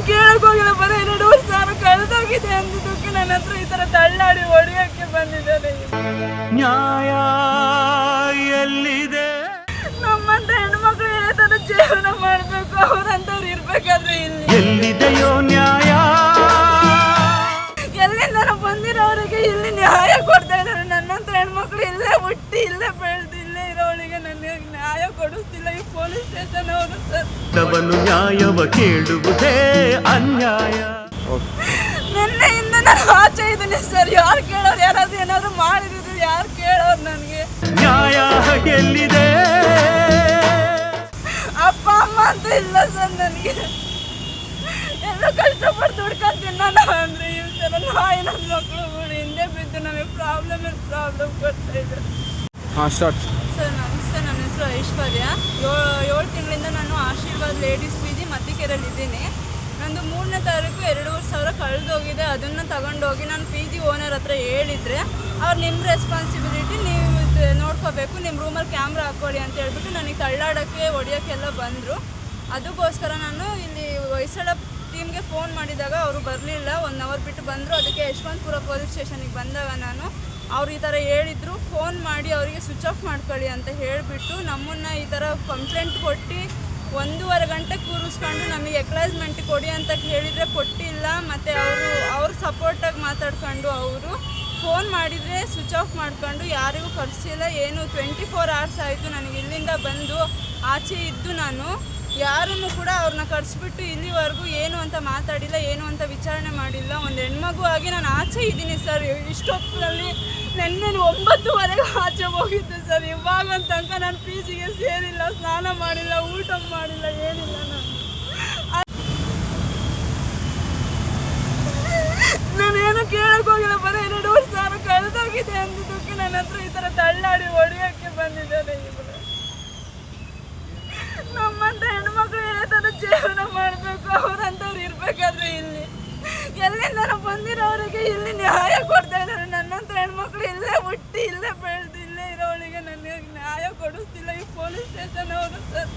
ಕೇಳಕ್ ಹೋಗಿಲ್ಲ, ಬರೀ 2,000 ಕಳೆದೋಗಿದೆ ಅಂದಿದ್ದಕ್ಕೆ ನನ್ನ ಹತ್ರ ಈ ತರ ತಳ್ಳಾಡಿ ಹೊಡಿಯಕ್ಕೆ ಬಂದಿದ್ದಾರೆ. ನ್ಯಾಯ ಎಲ್ಲಿದೆ? ನಮ್ಮಂತ ಹೆಣ್ಮಕ್ಳು ಯಾವ ತರ ಜೀವನ ಮಾಡ್ಬೇಕು, ಅವ್ರಂತವ್ರು ಇರ್ಬೇಕಾದ್ರೆ ಇಲ್ಲಿ ಎಲ್ಲಿದೆಯೋ ನ್ಯಾಯ? ಎಲ್ಲಿಂದ ಬಂದಿರೋರಿಗೆ ಇಲ್ಲಿ ನ್ಯಾಯ ಕೊಡ್ತಾ ಇದ್ದಾರೆ. ನನ್ನಂತ ಹೆಣ್ಮಕ್ಳು ಇಲ್ಲೇ ಹುಟ್ಟಿ ಇಲ್ಲೇ ಬೆಳೆದು ಇಲ್ಲೇ ಇರೋಳಿಗೆ ನನಗೆ ನ್ಯಾಯ ಕೊಡಿಸ್ತಿಲ್ಲ ಈ ಪೊಲೀಸ್ ಸ್ಟೇಷನ್ ಅವರು ಸರ್. ತವನು ನ್ಯಾಯವ ಕೇಳುವುದೇ ಅನ್ಯಾಯ. ನಿನ್ನೆಯಿಂದ ನಾನು ಆಚೆ ಇದ್ದೀನಿ ಸರ್. ಯಾರು ಕೇಳೋರು? ಯಾರಾದ್ರೂ ಏನಾದ್ರು ಮಾಡಿದ್ರು ಯಾರು ಕೇಳೋರು? ನನಗೆ ನ್ಯಾಯ ಎಲ್ಲಿದೆ? ಅಪ್ಪ ಅಮ್ಮ ಅಂತ ಇಲ್ಲ ಸರ್. ನನಗೆ ಎಲ್ಲ ಕಷ್ಟಪಟ್ಟು ದುಡ್ಕೊಂಡು ತಿನ್ನೋಣ ಅಂದ್ರೆ ಈ ಥರ ನಾಯಿ ನನ್ನ ಮಕ್ಕಳುಗಳು ಹಿಂದೆ ಬಿದ್ದು ನಮಗೆ ಪ್ರಾಬ್ಲಮ್ ಕೊಡ್ತಾ ಇದ್ದಾರೆ. ಸ್ಟಾರ್ಟ್. ಸರ್ ನಮಸ್ತೆ, ನನ್ನ ಹೆಸರು ಐಶ್ವರ್ಯ. 7 ತಿಂಗಳಿಂದ ನಾನು ಆಶೀರ್ವಾದ್ ಲೇಡೀಸ್ PG ಮತ್ತಿಕೆರೆಯಲ್ಲಿ ಇದ್ದೀನಿ. ನಂದು 3ನೇ ತಾರೀಕು 2,500 ಕಳೆದೋಗಿದೆ. ಅದನ್ನು ತಗೊಂಡೋಗಿ ನಾನು PG ಓನರ್ ಹತ್ರ ಹೇಳಿದರೆ ಅವ್ರು ನಿಮ್ಮ ರೆಸ್ಪಾನ್ಸಿಬಿಲಿಟಿ, ನೀವು ನೋಡ್ಕೋಬೇಕು, ನಿಮ್ಮ ರೂಮಲ್ಲಿ ಕ್ಯಾಮ್ರಾ ಹಾಕ್ಕೊಳ್ಳಿ ಅಂತ ಹೇಳ್ಬಿಟ್ಟು ನನಗೆ ತಳ್ಳಾಡೋಕ್ಕೆ ಹೊಡಿಯೋಕ್ಕೆಲ್ಲ ಬಂದರು. ಅದಕ್ಕೋಸ್ಕರ ನಾನು ಇಲ್ಲಿ ಹೊಯ್ಸಳ ಟೀಮ್ಗೆ ಫೋನ್ ಮಾಡಿದಾಗ ಅವರು ಬರಲಿಲ್ಲ. 1 ಅವರ್ ಬಿಟ್ಟು ಬಂದರು. ಅದಕ್ಕೆ ಯಶವಂತಪುರ ಪೊಲೀಸ್ ಸ್ಟೇಷನಿಗೆ ಬಂದಾಗ ಅವ್ರು ಈ ಥರ ಹೇಳಿದರು, ಫೋನ್ ಮಾಡಿ ಅವರಿಗೆ ಸ್ವಿಚ್ ಆಫ್ ಮಾಡ್ಕೊಳ್ಳಿ ಅಂತ ಹೇಳಿಬಿಟ್ಟು ನಮ್ಮನ್ನು ಈ ಥರ ಕಂಪ್ಲೇಂಟ್ ಕೊಟ್ಟು 1.5 ಗಂಟೆ ಕೂರಿಸ್ಕೊಂಡು ನಮಗೆ ಎಕ್ಲೈಸ್ಮೆಂಟ್ ಕೊಡಿ ಅಂತ ಹೇಳಿದರೆ ಕೊಟ್ಟಿಲ್ಲ. ಮತ್ತು ಅವ್ರು ಸಪೋರ್ಟಾಗಿ ಮಾತಾಡ್ಕೊಂಡು ಅವರು ಫೋನ್ ಮಾಡಿದರೆ ಸ್ವಿಚ್ ಆಫ್ ಮಾಡ್ಕೊಂಡು ಯಾರಿಗೂ ಕಳಿಸಿಲ್ಲ. ಏನು 24 hours ಆಯಿತು ನನಗೆ ಇಲ್ಲಿಂದ ಬಂದು ಆಚೆ ಇದ್ದು. ನಾನು ಯಾರನ್ನು ಕೂಡ ಅವ್ರನ್ನ ಕರೆಸ್ಬಿಟ್ಟು ಇಲ್ಲಿವರೆಗೂ ಏನು ಅಂತ ಮಾತಾಡಿಲ್ಲ, ಏನು ಅಂತ ವಿಚಾರಣೆ ಮಾಡಿಲ್ಲ. ಒಂದು ಹೆಣ್ಮಗು ಆಗಿ ನಾನು ಆಚೆ ಇದ್ದೀನಿ ಸರ್. ಇಷ್ಟೊತ್ತಿನಲ್ಲಿ ನೆನ್ನೆ 9:30 ಆಚೆ ಹೋಗಿದ್ದೆ ಸರ್. ಇವಾಗ ತನಕ ನಾನು PGಗೆ ಸೇರಿಲ್ಲ, ಸ್ನಾನ ಮಾಡಿಲ್ಲ, ಊಟ ಮಾಡಿಲ್ಲ, ಏನಿಲ್ಲ. ನಾನೇನು ಕೇಳಕ್ ಹೋಗಿಲ್ಲ, ಬರೀ 2,000 ಕಳೆದೋಗಿದೆ ಅಂದಿದ್ದಕ್ಕೆ ನನ್ನ ಹತ್ರ ಈ ಥರ ತಳ್ಳಾಡಿ ಹೊಡಿಯೋಕ್ಕೆ ಬಂದಿದ್ದಾರೆ ಇವರು. ನಮ್ಮಂತ ಹೆಣ್ಮಕ್ಳು ಯಾವ ಥರ ಜೀವನ ಮಾಡಬೇಕು, ಅವ್ರಂತವ್ರು ಇರ್ಬೇಕಾದ್ರೆ ಇಲ್ಲಿ ಎಲ್ಲಿಂದ ಬಂದಿರೋರಿಗೆ ಇಲ್ಲಿ ನ್ಯಾಯ ಕೊಡ್ತಾ ಇದ್ದಾರೆ. ನನ್ನಂತ ಹೆಣ್ಮಕ್ಳು ಇಲ್ಲೇ ಹುಟ್ಟಿ ಇಲ್ಲೇ ಬೆಳೆದು ಇಲ್ಲೇ ಇರೋಳಿಗೆ ನನಗೆ ನ್ಯಾಯ ಕೊಡಿಸ್ತಿಲ್ಲ ಈ ಪೊಲೀಸ್ ಸ್ಟೇಷನ್ ಅವರು ಸರ್.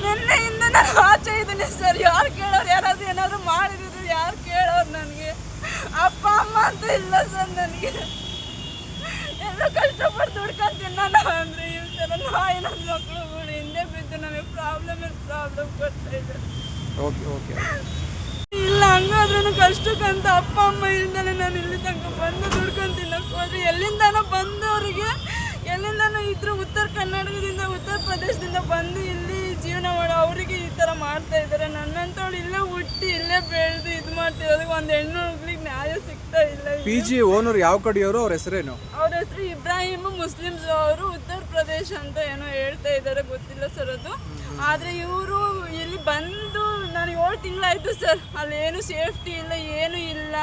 ನಿನ್ನೆಯಿಂದ ನಾನು ಆಚೆ ಇದ್ದೀನಿ ಸರ್. ಯಾರು ಕೇಳೋರು? ಯಾರಾದ್ರೂ ಏನಾದ್ರು ಮಾಡಿದ್ರು ಯಾರು ಕೇಳೋರು? ನನಗೆ ಅಪ್ಪ ಅಮ್ಮ ಅಂತ ಇಲ್ಲ ಸರ್. ನನಗೆ ಎಲ್ಲ ಕಷ್ಟಪಟ್ಟು ದುಡ್ಕೊಂಡು ತಿನ್ನೋಣ ಅಂದ್ರೆ ಈ ಥರ ನಾಯಿ ನನ್ನ ಮಕ್ಕಳುಗಳು ಹಿಂದೆ ಬಿದ್ದು ನಮಗೆ ಪ್ರಾಬ್ಲಮ್ ಕೊಡ್ತಾ ಇದ್ದಾರೆ. ಇಲ್ಲ ಹಂಗಾದ್ರೂ ಕಷ್ಟಕ್ಕಂತ ಅಪ್ಪ ಅಮ್ಮ ಇಲ್ದಾನೆ ನಾನು ಇಲ್ಲಿ ತನಕ ಬಂದು ದುಡ್ಕೊಂಡು ತಿನ್ನಕ್ಕೆ ಹೋದ್ರೆ ಎಲ್ಲಿಂದಾನೋ ಬಂದವರಿಗೆ, ಎಲ್ಲಿಂದಾನೋ ಇದ್ರು ಉತ್ತರ ಕರ್ನಾಟಕದಿಂದ ಉತ್ತರ ಪ್ರದೇಶದಿಂದ ಬಂದು ಇಲ್ಲಿ ಜೀವನ ಮಾಡೋ ಅವರಿಗೆ ಈ ಥರ ಮಾಡ್ತಾ ಇದ್ದಾರೆ. ನನ್ನಂತವಳು ಇಲ್ಲೇ ಹುಟ್ಟಿ ಇಲ್ಲೇ ಬೆಳೆದು ಇದು ಮಾಡ್ತಿರೋದಕ್ಕೆ ಒಂದು ಹೆಣ್ಣು ಮಕ್ಳಿಗೆ ನ್ಯಾಯ ಸಿಗ್ತಾ ಇಲ್ಲ. PG ಓನರ್ ಯಾವ ಕಡೆಯವರು? ಅವ್ರ ಹೆಸರೇನು? ಅವ್ರ ಹೆಸರು ಇಬ್ರಾಹಿಂ, ಮುಸ್ಲಿಮ್ಸ್ ಅವರು, ಉತ್ತರ ಪ್ರದೇಶ ಅಂತ ಏನೋ ಹೇಳ್ತಾ ಇದ್ದಾರೆ, ಗೊತ್ತಿಲ್ಲ ಸರ್ ಅದು. ಆದರೆ ಇವರು ಇಲ್ಲಿ ಬಂದು ನಾನು 7 ತಿಂಗಳಾಯಿತು ಸರ್. ಅಲ್ಲಿ ಏನು ಸೇಫ್ಟಿ ಇಲ್ಲ, ಏನೂ ಇಲ್ಲ,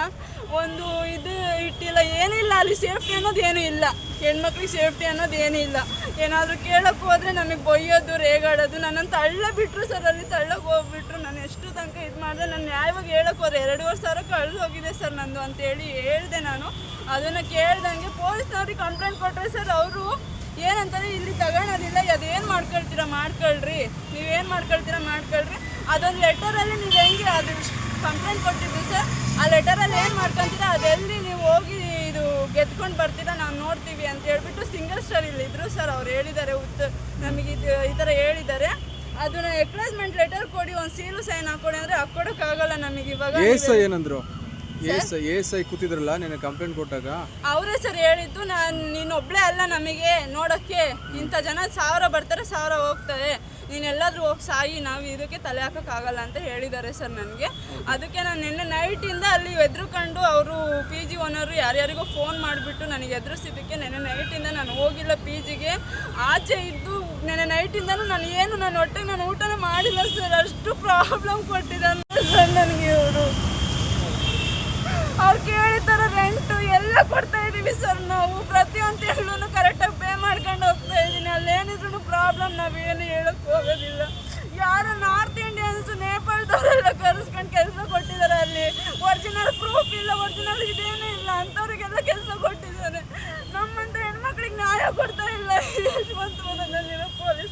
ಒಂದು ಇದು ಇಟ್ಟಿಲ್ಲ, ಏನಿಲ್ಲ. ಅಲ್ಲಿ ಸೇಫ್ಟಿ ಅನ್ನೋದು ಏನೂ ಇಲ್ಲ. ಹೆಣ್ಮಕ್ಳಿಗೆ ಸೇಫ್ಟಿ ಅನ್ನೋದು ಏನೂ ಇಲ್ಲ. ಏನಾದರೂ ಕೇಳೋಕ್ಕೆ ಹೋದರೆ ನಮಗೆ ಬೈಯೋದು, ರೇಗಾಡೋದು. ನನ್ನನ್ನು ತಳ್ಳ ಬಿಟ್ಟರು ಸರ್. ಅಲ್ಲಿ ತಳ್ಳಕ್ಕೆ ಹೋಗ್ಬಿಟ್ರು. ನಾನು ಎಷ್ಟು ತನಕ ಇದು ಮಾಡಿದೆ, ನಾನು ನ್ಯಾಯವಾಗಿ ಹೇಳೋಕ್ಕೆ ಹೋದ್ರೆ 2,500 ಕಳೆದು ಹೋಗಿದೆ ಸರ್ ನಂದು ಅಂತೇಳಿ ಹೇಳಿದೆ ನಾನು. ಅದನ್ನು ಕೇಳ್ದಂಗೆ ಪೊಲೀಸ್ನವ್ರಿಗೆ ಕಂಪ್ಲೇಂಟ್ ಕೊಟ್ಟರೆ ಸರ್ ಅವರು ಏನಂತಾರೆ, ಇಲ್ಲಿ ತಗೊಳೋದಿಲ್ಲ, ಅದೇನು ಮಾಡ್ಕೊಳ್ತೀರಾ ಮಾಡ್ಕೊಳ್ರಿ, ನೀವೇನು ಮಾಡ್ಕೊಳ್ತೀರಾ ಮಾಡ್ಕೊಳ್ರಿ. ಅದೊಂದು ಲೆಟರಲ್ಲಿ ನೀವು ಹೆಂಗೆ ಅದು ಕಂಪ್ಲೇಂಟ್ ಕೊಟ್ಟಿದ್ವಿ ಸರ್. ಆ ಲೆಟರಲ್ಲಿ ಏನು ಮಾಡ್ಕೊತೀರಾ ಅದೆಲ್ಲಿ ನೀವು ಹೋಗಿ ಇದು ಗೆದ್ಕೊಂಡು ಬರ್ತೀರಾ, ನಾವು ನೋಡ್ತೀವಿ ಅಂತ ಹೇಳ್ಬಿಟ್ಟು ಸಿಂಗಲ್ ಸ್ಟಾರ್ ಇಲ್ಲಿ ಇದ್ರು ಸರ್. ಅವ್ರು ಹೇಳಿದ್ದಾರೆ, ನಮಗೆ ಈ ಥರ ಹೇಳಿದ್ದಾರೆ. ಅದನ್ನ ಎಕ್ಲೈಸ್ಮೆಂಟ್ ಲೆಟರ್ ಕೊಡಿ, ಒಂದು ಸೀಲು ಸೈನ್ ಹಾಕೊಡಿ ಅಂದರೆ ಹಾಕೊಡೋಕ್ಕಾಗಲ್ಲ ನಮಗೆ. ಇವಾಗ ಏನಂದ್ರು? ASI ಕೂತಿದ್ರಲ್ಲ ನೀನು ಕಂಪ್ಲೇಂಟ್ ಕೊಟ್ಟಾಗ ಅವರೇ ಸರ್ ಹೇಳಿದ್ದು, ನೀನೊಬ್ಳೇ ಅಲ್ಲ ನಮಗೆ ನೋಡೋಕ್ಕೆ, ಇಂಥ ಜನ 1000 ಬರ್ತಾರೆ 1000 ಹೋಗ್ತಾರೆ, ನೀನೆಲ್ಲಾದರೂ ಹೋಗಿ ಸಾಯಿ, ನಾವು ಇದಕ್ಕೆ ತಲೆ ಹಾಕೋಕ್ಕಾಗಲ್ಲ ಅಂತ ಹೇಳಿದ್ದಾರೆ ಸರ್ ನನಗೆ. ಅದಕ್ಕೆ ನಾನು ನಿನ್ನೆ ನೈಟಿಂದ ಅಲ್ಲಿ ಎದುರುಕೊಂಡು ಅವರು PG ಓನರು ಯಾರ್ಯಾರಿಗೋ ಫೋನ್ ಮಾಡಿಬಿಟ್ಟು ನನಗೆ ಎದುರಿಸಿದ್ದಕ್ಕೆ ನೆನ್ನೆ ನೈಟಿಂದ ನಾನು ಹೋಗಿಲ್ಲ PGಗೆ. ಆಚೆ ಇದ್ದು ನೆನ್ನೆ ನೈಟಿಂದನೂ ನಾನು ಹೊಟ್ಟೆಗೆ ನಾನು ಊಟನೇ ಮಾಡಿಲ್ಲ ಸರ್. ಅಷ್ಟು ಪ್ರಾಬ್ಲಮ್ ಕೊಟ್ಟಿದ್ದಾರೆ ಸರ್ ನನಗೆ ಇವರು. ಅವ್ರು ಕೇಳಿದಾರೆ ರೆಂಟು ಎಲ್ಲ ಕೊಡ್ತಾ ಇದ್ದೀವಿ ಸರ್. ನಾವು ಪ್ರತಿಯೊಂದು ತಿಂಗಳು ಕರೆಕ್ಟಾಗಿ ಪೇ ಮಾಡ್ಕೊಂಡು ಹೋಗ್ತಾ ಇದ್ದೀನಿ. ಅಲ್ಲೇನಿದ್ರು ಪ್ರಾಬ್ಲಮ್ ನಾವೇನು ಹೇಳಕ್ಕೆ ಹೋಗೋದಿಲ್ಲ. ಯಾರು ನಾರ್ತ್ ಇಂಡಿಯನ್ಸು ನೇಪಾಳದವರೆಲ್ಲ ಕರೆಸ್ಕೊಂಡು ಕೆಲಸ ಕೊಟ್ಟಿದ್ದಾರೆ. ಅಲ್ಲಿ ಒರಿಜಿನಲ್ ಪ್ರೂಫ್ ಇಲ್ಲ, ಒರಿಜಿನಲ್ ಇದೇನೂ ಇಲ್ಲ, ಅಂಥವ್ರಿಗೆಲ್ಲ ಕೆಲಸ ಕೊಟ್ಟಿದ್ದಾರೆ. ನಮ್ಮಂತ ಹೆಣ್ಮಕ್ಳಿಗೆ ನ್ಯಾಯ ಕೊಡ್ತಾ ಇಲ್ಲ ಯಶವಂತಪುರದಲ್ಲಿರೋ ಪೊಲೀಸ್